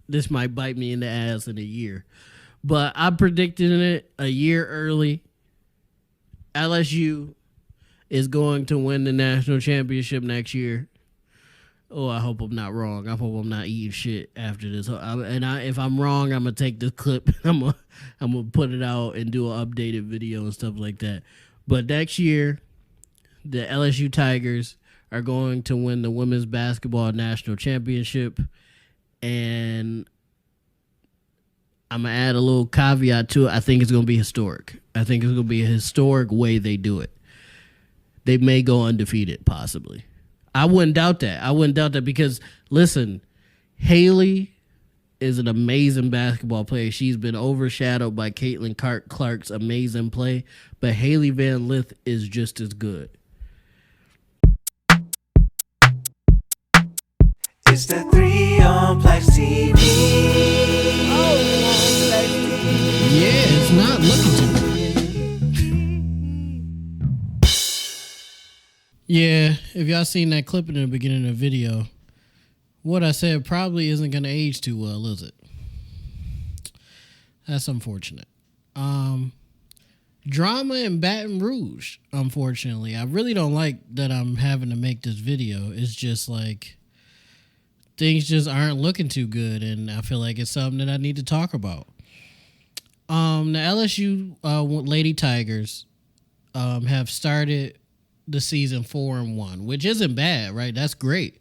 This might bite me in the ass in a year. But I predicted it a year early. LSU is going to win the national championship next year. Oh, I hope I'm not wrong. I hope I'm not eating shit after this. If I'm wrong, I'm gonna take this clip. I'm gonna put it out and do an updated video and stuff like that. But next year, the LSU Tigers are going to win the women's basketball national championship, and I'm gonna add a little caveat to it. I think it's gonna be historic. I think it's gonna be a historic way they do it. They may go undefeated, possibly. I wouldn't doubt that. Because, listen, Haley is an amazing basketball player. She's been overshadowed by Caitlin Clark's amazing play, but Haley Van Lith is just as good. It's the 3 on PLAXtv. Yeah, it's not looking too good. Yeah, if y'all seen that clip in the beginning of the video, what I said probably isn't going to age too well, is it? That's unfortunate. Drama in Baton Rouge, unfortunately. I really don't like that I'm having to make this video. It's just like things just aren't looking too good, and I feel like it's something that I need to talk about. The LSU Lady Tigers have started the season 4-1, which isn't bad, right? That's great.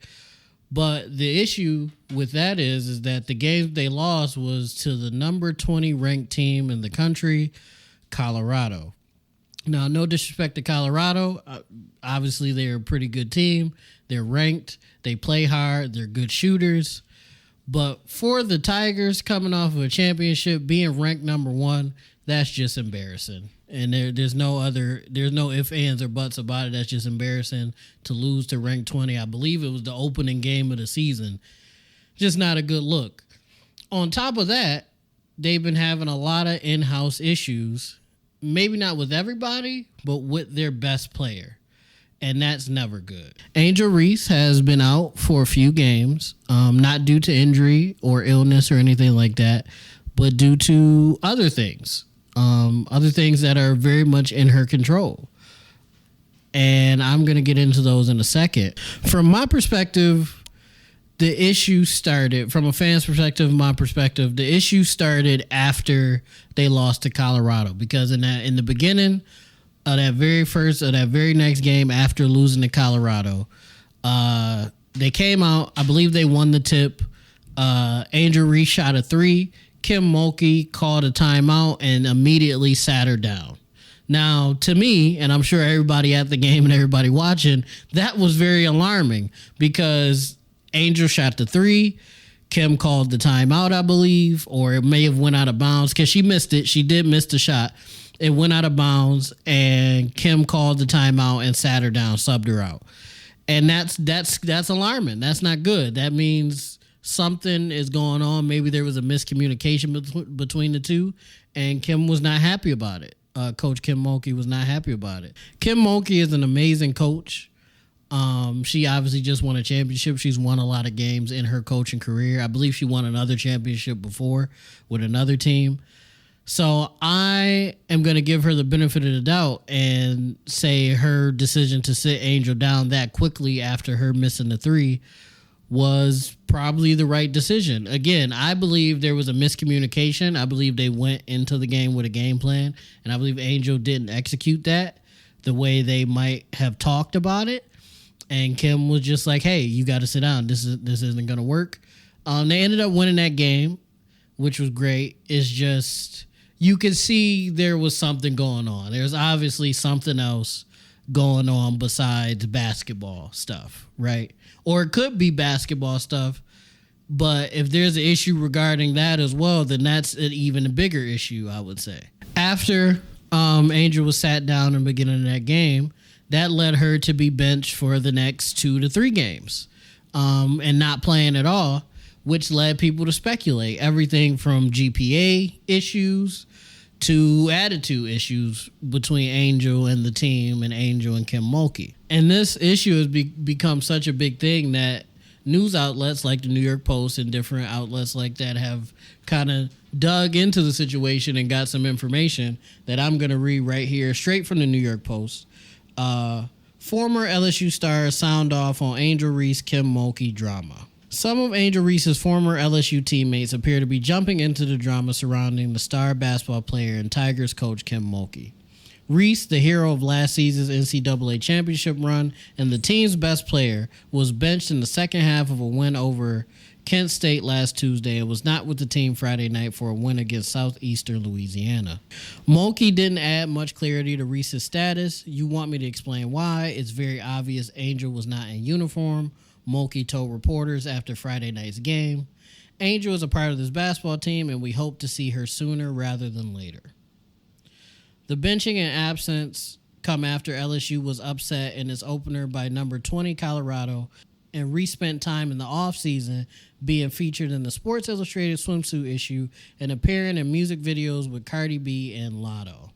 But the issue with that is that the game they lost was to the number 20 ranked team in the country, Colorado. Now, no disrespect to Colorado. Obviously, they're a pretty good team. They're ranked. They play hard. They're good shooters. But for the Tigers coming off of a championship, being ranked number 1, that's just embarrassing. And there's no ifs, ands, or buts about it. That's just embarrassing to lose to ranked 20. I believe it was the opening game of the season. Just not a good look. On top of that, they've been having a lot of in-house issues. Maybe not with everybody, but with their best player. And that's never good. Angel Reese has been out for a few games, not due to injury or illness or anything like that, but due to other things that are very much in her control. And I'm going to get into those in a second. From my perspective, the issue started, from a fan's perspective, the issue started after they lost to Colorado, because in the beginning of that very next game after losing to Colorado, they came out. I believe they won the tip. Angel Reese shot a 3. Kim Mulkey called a timeout and immediately sat her down. Now, to me, and I'm sure everybody at the game and everybody watching, that was very alarming because Angel shot the 3. Kim called the timeout, I believe, or it may have went out of bounds because she missed it. She did miss the shot. It went out of bounds, and Kim called the timeout and sat her down, subbed her out. And that's alarming. That's not good. That means something is going on. Maybe there was a miscommunication between the two, and Kim was not happy about it. Coach Kim Mulkey was not happy about it. Kim Mulkey is an amazing coach. She obviously just won a championship. She's won a lot of games in her coaching career. I believe she won another championship before with another team. So I am going to give her the benefit of the doubt and say her decision to sit Angel down that quickly after her missing the 3 was probably the right decision. Again, I believe there was a miscommunication. I believe they went into the game with a game plan, and I believe Angel didn't execute that the way they might have talked about it. And Kim was just like, "Hey, you got to sit down. This isn't going to work." They ended up winning that game, which was great. It's just you could see there was something going on. There's obviously something else going on besides basketball stuff, right? Or it could be basketball stuff, but if there's an issue regarding that as well, then that's an even bigger issue, I would say. After Angel was sat down in the beginning of that game, that led her to be benched for the next 2 to 3 games and not playing at all, which led people to speculate everything from GPA issues to attitude issues between Angel and the team and Angel and Kim Mulkey. And this issue has become such a big thing that news outlets like the New York Post and different outlets like that have kind of dug into the situation and got some information that I'm going to read right here, straight from the New York Post. Former LSU stars sound off on Angel Reese Kim Mulkey drama. Some of Angel Reese's former LSU teammates appear to be jumping into the drama surrounding the star basketball player and Tigers coach Kim Mulkey. Reese, the hero of last season's NCAA championship run and the team's best player, was benched in the second half of a win over Kent State last Tuesday and was not with the team Friday night for a win against Southeastern Louisiana. Mulkey didn't add much clarity to Reese's status. You want me to explain why? It's very obvious Angel was not in uniform, Mulkey told reporters after Friday night's game. Angel is a part of this basketball team, and we hope to see her sooner rather than later. The benching and absence come after LSU was upset in its opener by number 20 Colorado, and Reese spent time in the offseason being featured in the Sports Illustrated swimsuit issue and appearing in music videos with Cardi B and Lotto.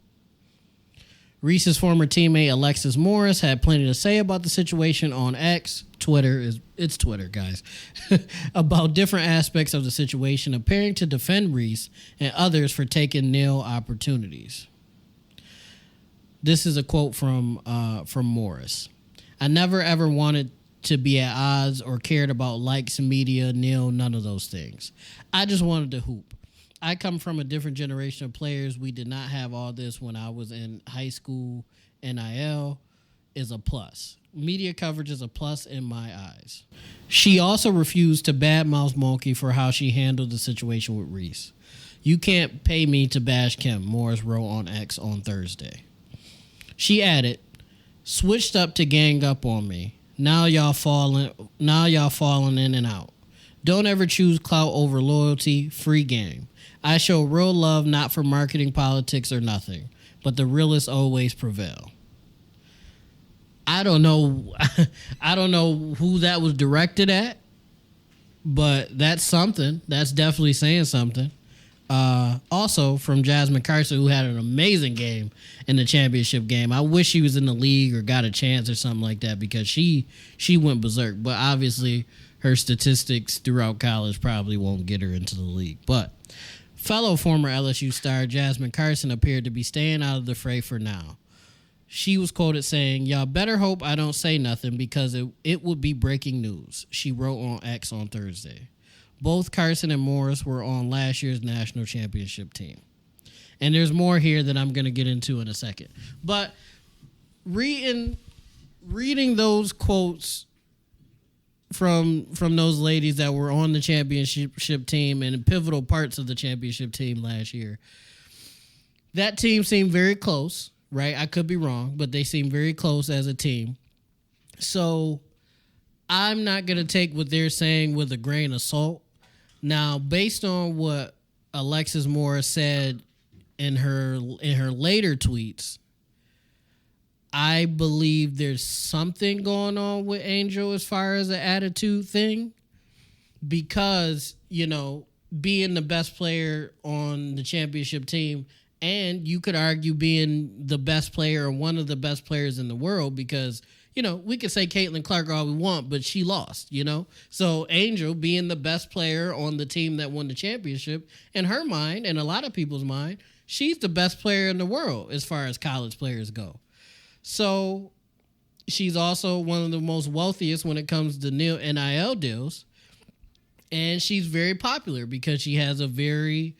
Reese's former teammate Alexis Morris had plenty to say about the situation on X, it's Twitter, guys, about different aspects of the situation, appearing to defend Reese and others for taking nil opportunities. This is a quote from Morris. I never ever wanted to be at odds or cared about likes, media, nil, none of those things. I just wanted to hoop. I come from a different generation of players. We did not have all this when I was in high school. NIL is a plus. Media coverage is a plus in my eyes. She also refused to badmouth Mulkey for how she handled the situation with Reese. You can't pay me to bash Kim, Morris wrote on X on Thursday. She added, switched up to gang up on me. Now y'all falling in and out. Don't ever choose clout over loyalty. Free game. I show real love, not for marketing, politics, or nothing. But the realists always prevail. I don't know who that was directed at, but that's something. That's definitely saying something. Also from Jasmine Carson, who had an amazing game in the championship game. I wish she was in the league or got a chance or something like that because she went berserk. But obviously her statistics throughout college probably won't get her into the league. But fellow former LSU star Jasmine Carson appeared to be staying out of the fray for now. She was quoted saying, "Y'all better hope I don't say nothing because it would be breaking news," she wrote on X on Thursday. Both Carson and Morris were on last year's national championship team. And there's more here that I'm going to get into in a second. But reading those quotes from those ladies that were on the championship team and pivotal parts of the championship team last year, that team seemed very close, right? I could be wrong, but they seemed very close as a team. So I'm not going to take what they're saying with a grain of salt. Now, based on what Alexis Morris said in her later tweets, I believe there's something going on with Angel as far as the attitude thing because, you know, being the best player on the championship team and you could argue being the best player or one of the best players in the world because, you know, we could say Caitlin Clark all we want, but she lost, you know? So Angel being the best player on the team that won the championship, in her mind, and a lot of people's mind, she's the best player in the world as far as college players go. So she's also one of the most wealthiest when it comes to NIL deals. And she's very popular because she has a very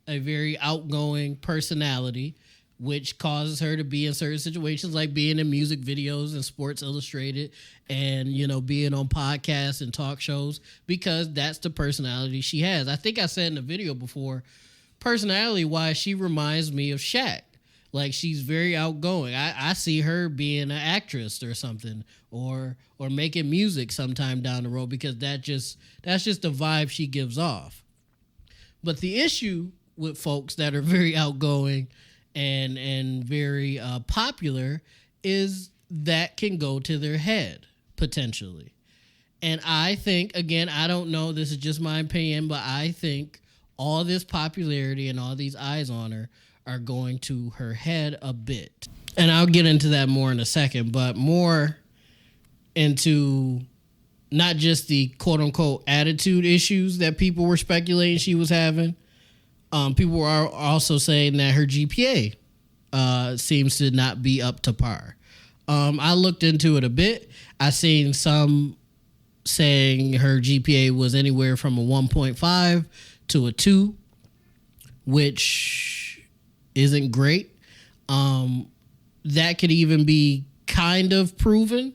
outgoing personality, which causes her to be in certain situations like being in music videos and Sports Illustrated and, you know, being on podcasts and talk shows because that's the personality she has. I think I said in the video before, personality-wise, she reminds me of Shaq. Like, she's very outgoing. I see her being an actress or something or making music sometime down the road because that's just the vibe she gives off. But the issue with folks that are very outgoing and very popular is that can go to their head, potentially. And I think, again, I don't know, this is just my opinion, but I think all this popularity and all these eyes on her are going to her head a bit. And I'll get into that more in a second, but more into not just the quote unquote attitude issues that people were speculating she was having. People are also saying that her GPA seems to not be up to par. I looked into it a bit. I seen some saying her GPA was anywhere from a 1.5 to a 2, which isn't great. That could even be kind of proven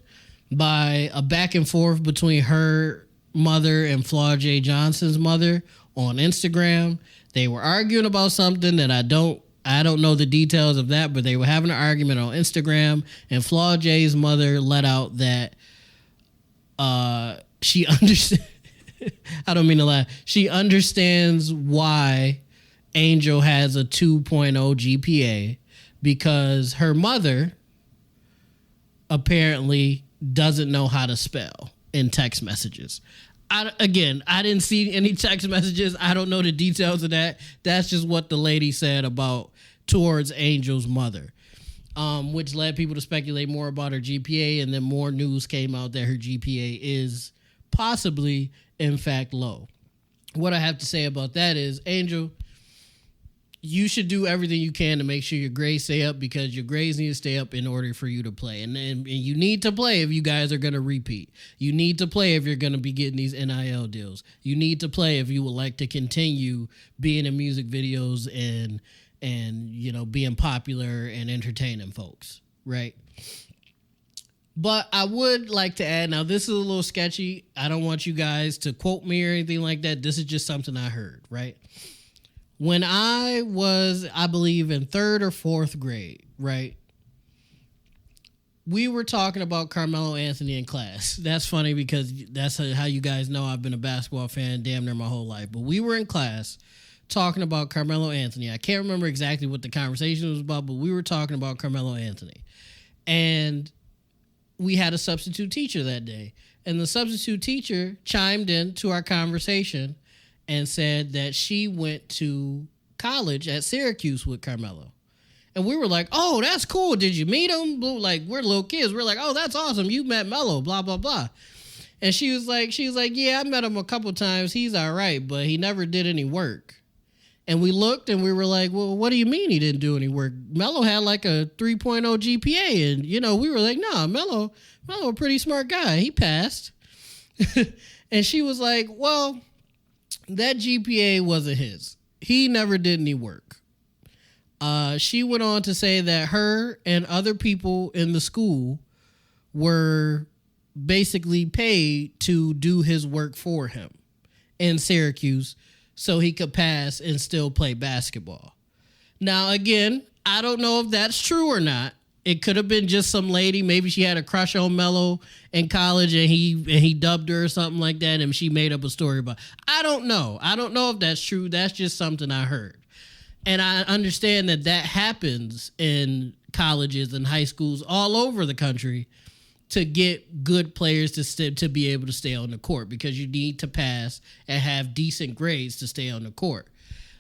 by a back and forth between her mother and flaujae Johnson's mother on Instagram. They were arguing about something that I don't know the details of that, but they were having an argument on Instagram, and flaujae's mother let out that she understands. I don't mean to laugh. She understands why Angel has a 2.0 GPA because her mother apparently doesn't know how to spell in text messages. I didn't see any text messages. I don't know the details of that. That's just what the lady said towards Angel's mother, which led people to speculate more about her GPA, and then more news came out that her GPA is possibly, in fact, low. What I have to say about that is, Angel, you should do everything you can to make sure your grades stay up, because your grades need to stay up in order for you to play. And you need to play if you guys are going to repeat. You need to play if you're going to be getting these NIL deals. You need to play if you would like to continue being in music videos and being popular and entertaining folks, right? But I would like to add, now this is a little sketchy. I don't want you guys to quote me or anything like that. This is just something I heard, right? When I was, I believe, in 3rd or 4th grade, right, we were talking about Carmelo Anthony in class. That's funny because that's how you guys know I've been a basketball fan damn near my whole life. But we were in class talking about Carmelo Anthony. I can't remember exactly what the conversation was about, but we were talking about Carmelo Anthony. And we had a substitute teacher that day. And the substitute teacher chimed in to our conversation and said that she went to college at Syracuse with Carmelo. And we were like, oh, that's cool. Did you meet him? Like, we're little kids. We're like, oh, that's awesome. You met Melo, blah, blah, blah. And she was like, yeah, I met him a couple times. He's all right, but he never did any work. And we looked and we were like, well, what do you mean he didn't do any work? Melo had like a 3.0 GPA. And, we were like, nah, Melo, a pretty smart guy. He passed. And she was like, well, that GPA wasn't his. He never did any work. She went on to say that her and other people in the school were basically paid to do his work for him in Syracuse so he could pass and still play basketball. Now, again, I don't know if that's true or not. It could have been just some lady. Maybe she had a crush on Melo in college and he dubbed her or something like that, and she made up a story about it. I don't know. I don't know if that's true. That's just something I heard. And I understand that happens in colleges and high schools all over the country to get good players to be able to stay on the court, because you need to pass and have decent grades to stay on the court.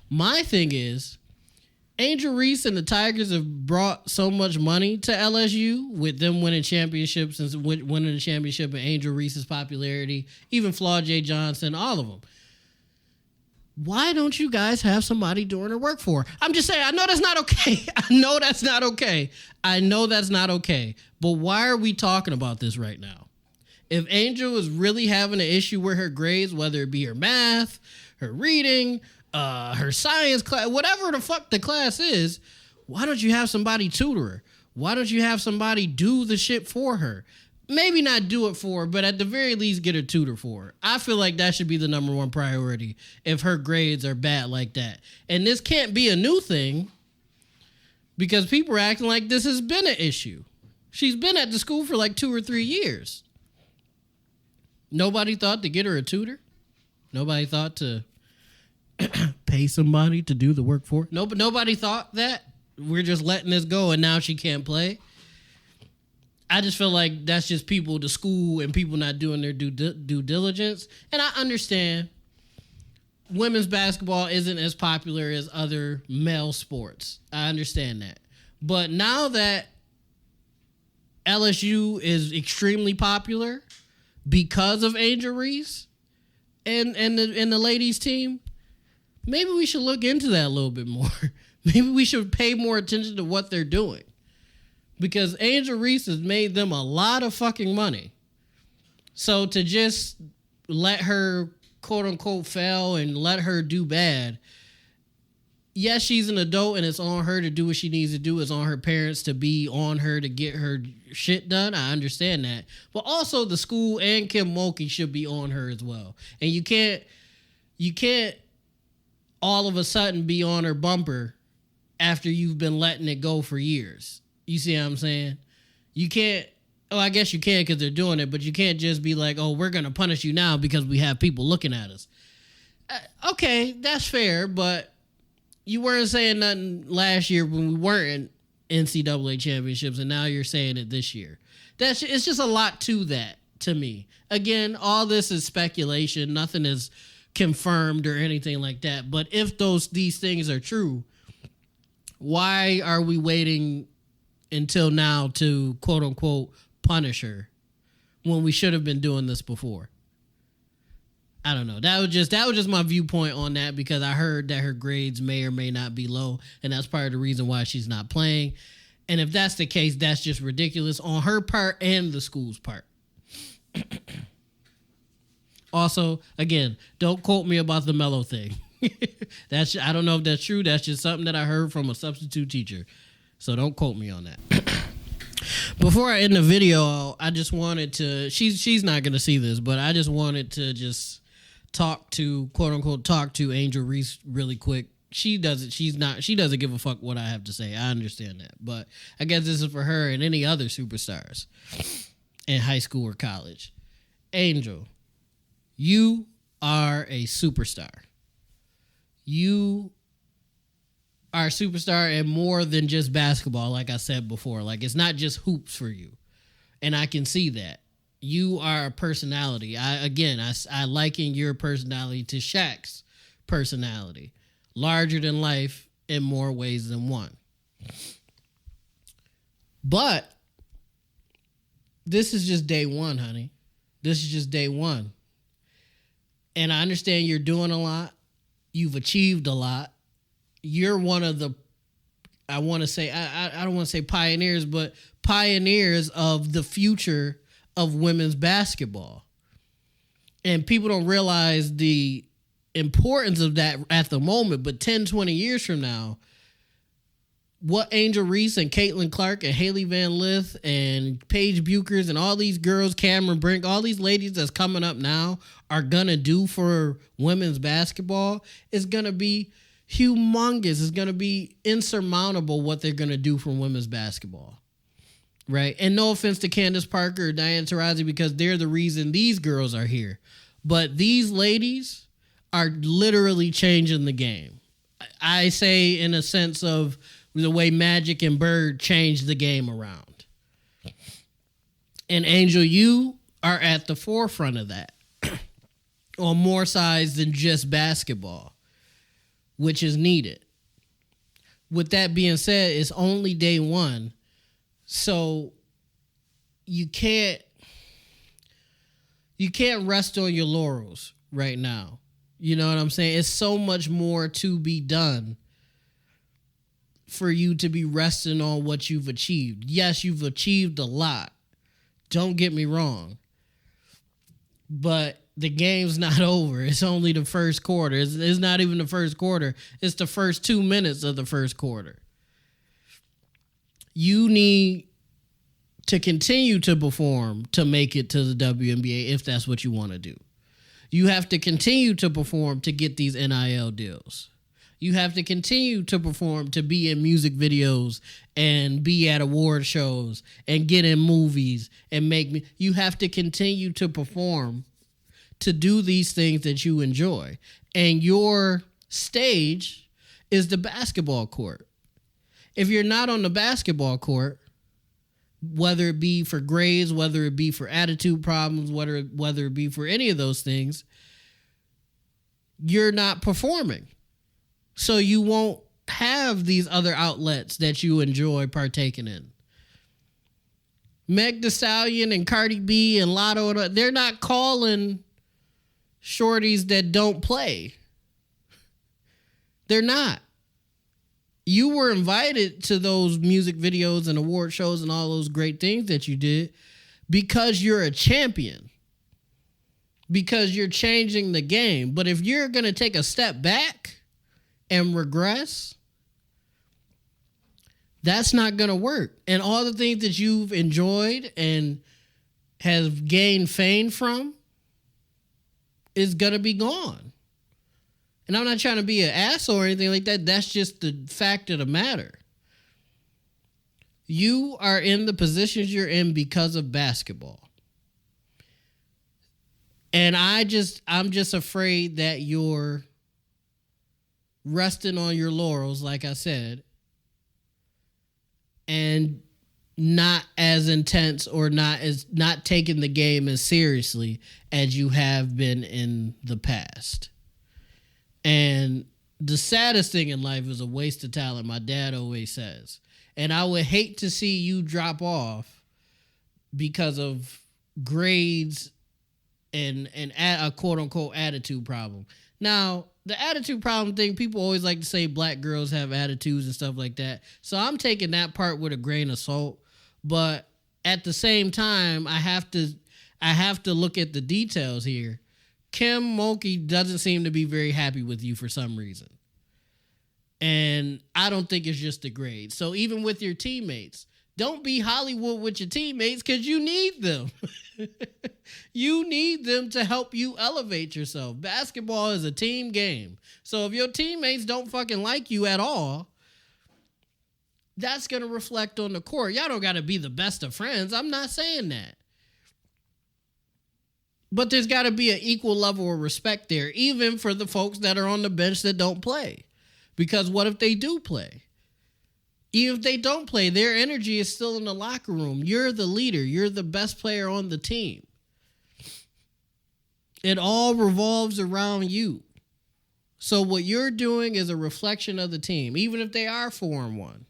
My thing is, Angel Reese and the Tigers have brought so much money to LSU with them winning championships and winning the championship and Angel Reese's popularity, even flaujae Johnson, all of them. Why don't you guys have somebody doing her work for her? I'm just saying, I know that's not okay. I know that's not okay. But why are we talking about this right now? If Angel is really having an issue with her grades, whether it be her math, her reading, her science class, whatever the fuck the class is, why don't you have somebody tutor her? Why don't you have somebody do the shit for her? Maybe not do it for her, but at the very least get a tutor for her. I feel like that should be the number one priority if her grades are bad like that. And this can't be a new thing, because people are acting like this has been an issue. She's been at the school for like 2 or 3 years. Nobody thought to get her a tutor. Nobody thought to pay somebody to do the work for her. Nobody thought that. We're just letting this go and now she can't play. I just feel like that's just people, the school, and people not doing their due diligence. And I understand women's basketball isn't as popular as other male sports. I understand that. But now that LSU is extremely popular, because of Angel Reese and the ladies team, maybe we should look into that a little bit more. Maybe we should pay more attention to what they're doing. Because Angel Reese has made them a lot of fucking money. So to just let her, quote unquote, fail and let her do bad, yes, she's an adult and it's on her to do what she needs to do. It's on her parents to be on her to get her shit done. I understand that. But also the school and Kim Mulkey should be on her as well. And you can't all of a sudden be on her bumper after you've been letting it go for years. You see what I'm saying? You can't, I guess you can because they're doing it, but you can't just be like, oh, we're going to punish you now because we have people looking at us. Okay, that's fair, but you weren't saying nothing last year when we weren't in NCAA championships, and now you're saying it this year. It's just a lot to that, to me. Again, all this is speculation. Nothing is confirmed or anything like that. But if these things are true, why are we waiting until now to quote unquote punish her when we should have been doing this before? I don't know. That was just my viewpoint on that, because I heard that her grades may or may not be low, and that's part of the reason why she's not playing. And if that's the case, that's just ridiculous on her part and the school's part. Also, again, don't quote me about the mellow thing. I don't know if that's true. That's just something that I heard from a substitute teacher. So don't quote me on that. Before I end the video, I just wanted to, she's not going to see this, but I just wanted to just quote unquote talk to Angel Reese really quick. She doesn't give a fuck what I have to say. I understand that. But I guess this is for her and any other superstars in high school or college. Angel, you are a superstar. You are a superstar and more than just basketball, like I said before. Like, it's not just hoops for you. And I can see that. You are a personality. I liken your personality to Shaq's personality. Larger than life in more ways than one. But this is just day one, honey. This is just day one. And I understand you're doing a lot. You've achieved a lot. You're one of the, I want to say, I don't want to say pioneers, but pioneers of the future of women's basketball. And people don't realize the importance of that at the moment, but 10, 20 years from now, what Angel Reese and Caitlin Clark and Haley Van Lith and Paige Buchers and all these girls, Cameron Brink, all these ladies that's coming up now are going to do for women's basketball is going to be humongous. It's going to be insurmountable what they're going to do for women's basketball. Right? And no offense to Candace Parker or Diane Taurasi, because they're the reason these girls are here. But these ladies are literally changing the game. I say in a sense of the way Magic and Bird changed the game around. And Angel, you are at the forefront of that on more sides than just basketball, which is needed. With that being said, it's only day one. So you can't rest on your laurels right now. You know what I'm saying? It's so much more to be done for you to be resting on what you've achieved. Yes, you've achieved a lot. Don't get me wrong. But the game's not over. It's only the first quarter. It's not even the first quarter. It's the first 2 minutes of the first quarter. You need to continue to perform to make it to the WNBA if that's what you want to do. You have to continue to perform to get these NIL deals. You have to continue to perform to be in music videos and be at award shows and get in movies and you have to continue to perform to do these things that you enjoy. And your stage is the basketball court. If you're not on the basketball court, whether it be for grades, whether it be for attitude problems, whether it be for any of those things, you're not performing. So you won't have these other outlets that you enjoy partaking in. Meg Thee Stallion and Cardi B and Lotto, they're not calling shorties that don't play. They're not. You were invited to those music videos and award shows and all those great things that you did because you're a champion. Because you're changing the game. But if you're going to take a step back and regress, that's not going to work. And all the things that you've enjoyed and have gained fame from is going to be gone. And I'm not trying to be an asshole or anything like that. That's just the fact of the matter. You are in the positions you're in because of basketball. And I'm just afraid that you're resting on your laurels, like I said, and not as intense or not taking the game as seriously as you have been in the past. And the saddest thing in life is a waste of talent, my dad always says. And I would hate to see you drop off because of grades and a quote-unquote attitude problem. Now, the attitude problem thing, people always like to say black girls have attitudes and stuff like that. So I'm taking that part with a grain of salt. But at the same time, I have to look at the details here. Kim Mulkey doesn't seem to be very happy with you for some reason. And I don't think it's just the grades. So even with your teammates, don't be Hollywood with your teammates because you need them. You need them to help you elevate yourself. Basketball is a team game. So if your teammates don't fucking like you at all, that's going to reflect on the court. Y'all don't got to be the best of friends. I'm not saying that. But there's got to be an equal level of respect there, even for the folks that are on the bench that don't play. Because what if they do play? Even if they don't play, their energy is still in the locker room. You're the leader. You're the best player on the team. It all revolves around you. So what you're doing is a reflection of the team, even if they are 4-1.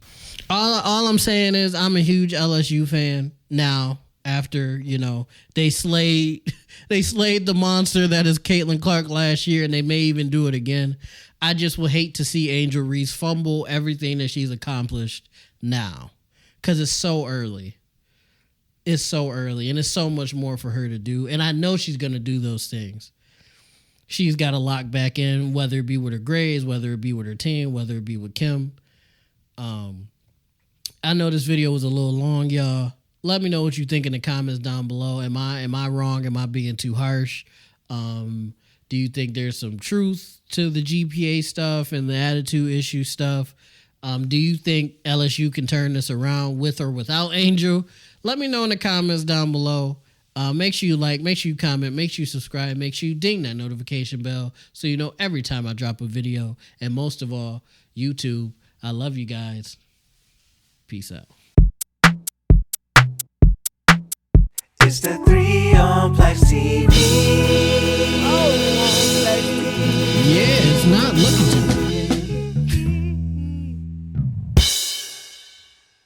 All I'm saying is I'm a huge LSU fan now. After, they slayed the monster that is Caitlin Clark last year, and they may even do it again. I just would hate to see Angel Reese fumble everything that she's accomplished now because it's so early. It's so early, and it's so much more for her to do. And I know she's going to do those things. She's got to lock back in, whether it be with her grades, whether it be with her team, whether it be with Kim. I know this video was a little long, y'all. Let me know what you think in the comments down below. Am I wrong? Am I being too harsh? Do you think there's some truth to the GPA stuff and the attitude issue stuff? Do you think LSU can turn this around with or without Angel? Let me know in the comments down below. Make sure you like, make sure you comment, make sure you subscribe, make sure you ding that notification bell so you know every time I drop a video. And most of all, YouTube, I love you guys. Peace out. It's the 3 on PLAXtv.